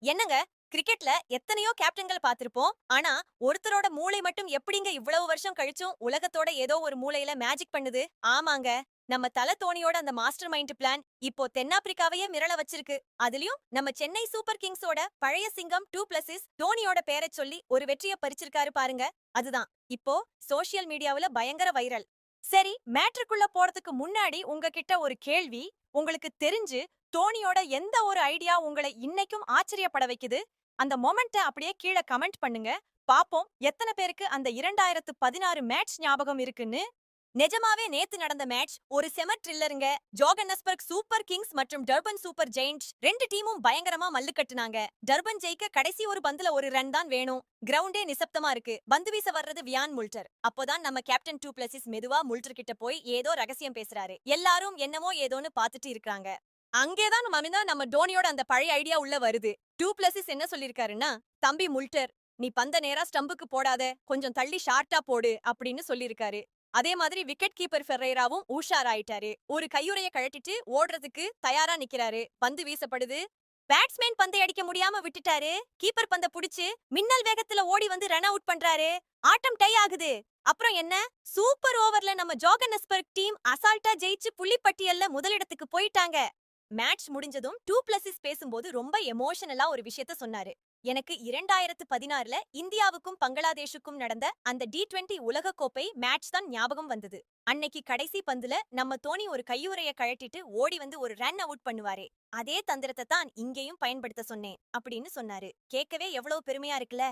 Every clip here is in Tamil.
என்னங்க, கிரிக்கெட்ல எத்தனையோ கேப்டன்கள் பார்த்திருப்போம். ஆனா, ஒருத்தரோட மூளை மட்டும் எப்படிங்க இவ்வளவு வருஷம் கழிச்சும் உலகத்தோட ஏதோ ஒரு மூலையில மேஜிக் பண்ணுது? ஆமாங்க. நம்ம தல தோனியோட அந்த மாஸ்டர் மைண்ட் பிளான் இப்போ தென்னாப்பிரிக்காவையே மிரள வச்சிருக்கு. அதுலயும் நம்ம சென்னை சூப்பர் கிங்ஸோட பழைய சிங்கம் டூ பிளஸிஸ் தோனியோட பேரைச் சொல்லி ஒரு வெற்றிய பறிச்சிருக்காரு பாருங்க. அதுதான் இப்போ சோஷியல் மீடியாவுல பயங்கர வைரல். சரி, மேட்ருக்குள்ள போறதுக்கு முன்னாடி உங்ககிட்ட ஒரு கேள்வி. உங்களுக்கு தெரிஞ்சு தோனியோட எந்த ஒரு ஐடியா உங்களை இன்னைக்கும் ஆச்சரியப்பட வைக்குது? அந்த மொமெண்ட்ட அப்படியே கீழ கமெண்ட் பண்ணுங்க. பாப்போம் எத்தன பேருக்கு அந்த 2016 மேட்ச் ஞாபகம் இருக்குன்னு. நிஜமாவே நேத்து நடந்த மேட்ச் ஒரு செம த்ரில்லருங்க. ஜோகன்னஸ்பர்க் சூப்பர் கிங்ஸ் மற்றும் டர்பன் சூப்பர் ஜெயண்ட்ஸ் 2 டீமும் பயங்கரமா மல்லு கட்டுனாங்க. டர்பன் ஜெயிக்க கடைசி ஒரு பந்துல ஒரு ரன் தான் வேணும். கிரவுண்டே நிசப்தமா இருக்கு. பந்து வீச வர்றது வியான் முல்டர். அப்போதான் நம்ம கேப்டன் டூ பிளஸிஸ் மெதுவா முல்டர் கிட்ட போய் ஏதோ ரகசியம் பேசுறாரு. எல்லாரும் என்னமோ ஏதோன்னு பாத்துட்டு இருக்காங்க. அங்கேதான் மமிதா நம்ம டோனியோட அந்த பழைய ஐடியா உள்ள வருது. டூ பிளஸிஸ் என்ன சொல்லிருக்காருன்னா, தம்பி முல்டர், நீ பந்த நேரா ஸ்டம்புக்கு போடாத, கொஞ்சம் தள்ளி ஷார்ட்டா போடு அப்படின்னு சொல்லிருக்காரு. அதே மாதிரி விக்கெட் கீப்பர் ஃபெர்ரைராவும் உஷாராயிட்டாரு. ஒரு கையுறைய கழட்டிட்டு ஓடுறதுக்கு தயாரா நிக்கிறாரு. பந்து வீசப்படுது. பேட்ஸ்மேன் பந்தை அடிக்க முடியாம விட்டுட்டாரு. கீப்பர் பந்த புடிச்சு மின்னல் வேகத்துல ஓடி வந்து ரன் அவுட் பண்றாரு. ஆட்டம் டை ஆகுது. அப்புறம் என்ன? சூப்பர் ஓவர்ல நம்ம ஜோகன்னஸ்பர்க் டீம் அசால்ட்டா ஜெயிச்சு புள்ளிப்பட்டியல்ல முதலிடத்துக்கு போயிட்டாங்க. மேட்ச் முடிஞ்சதும் டூ பிளஸிஸ் பேசும்போது ரொம்ப எமோஷனலா ஒரு விஷயத்த சொன்னாரு. எனக்கு 2016ல இந்தியாவுக்கும் பங்களாதேஷுக்கும் நடந்த அந்த டி20 உலகக்கோப்பை மேட்ச் தான் ஞாபகம் வந்தது. அன்னைக்கு கடைசி பந்துல நம்ம தோனி ஒரு கையுறைய கழட்டிட்டு ஓடி வந்து ஒரு ரன் அவுட் பண்ணுவாரே, அதே தந்திரத்தை தான் இங்கேயும் பயன்படுத்த சொன்னேன் அப்படின்னு சொன்னாரு. கேட்கவே எவ்வளவு பெருமையா இருக்குல்ல.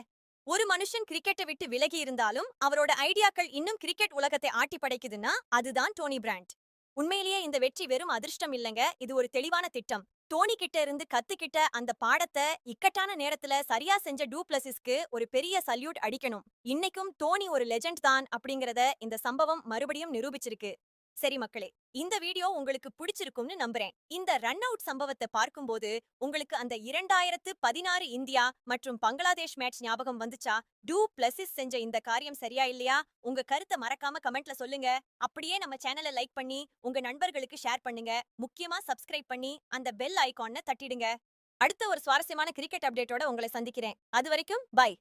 ஒரு மனுஷன் கிரிக்கெட்டை விட்டு விலகி இருந்தாலும் அவரோட ஐடியாக்கள் இன்னும் கிரிக்கெட் உலகத்தை ஆட்டி படைக்குதுன்னா அதுதான் டோனி பிராண்ட். உண்மையிலேயே இந்த வெற்றி வெறும் அதிர்ஷ்டம் இல்லங்க, இது ஒரு தெளிவான திட்டம். டோனி கிட்ட இருந்து கத்துக்கிட்ட அந்த பாடத்தை இக்கட்டான நேரத்துல சரியா செஞ்ச டூ பிளஸிஸ்க்கு ஒரு பெரிய சல்யூட் அடிக்கணும். இன்னைக்கும் டோனி ஒரு லெஜண்ட் தான் அப்படிங்கறத இந்த சம்பவம் மறுபடியும் நிரூபிச்சிருக்கு. சரி மக்களே, இந்த வீடியோ உங்களுக்கு பிடிச்சிருக்கும்னு நம்புறேன். இந்த ரன் அவுட் சம்பவத்தை பார்க்கும்போது உங்களுக்கு அந்த 2016 இந்தியா மற்றும் பங்களாதேஷ் மேட்ச் ஞாபகம் வந்துச்சா? டூ பிளஸிஸ் செஞ்ச இந்த காரியம் சரியா இல்லையா? உங்க கருத்தை மறக்காம கமெண்ட்ல சொல்லுங்க. அப்படியே நம்ம சேனலை லைக் பண்ணி உங்க நண்பர்களுக்கு ஷேர் பண்ணுங்க. முக்கியமா சப்ஸ்கிரைப் பண்ணி அந்த பெல் ஐகானை தட்டிடுங்க. அடுத்த ஒரு சுவாரஸ்யமான கிரிக்கெட் அப்டேட்டோட உங்களை சந்திக்கிறேன். அது வரைக்கும் பை.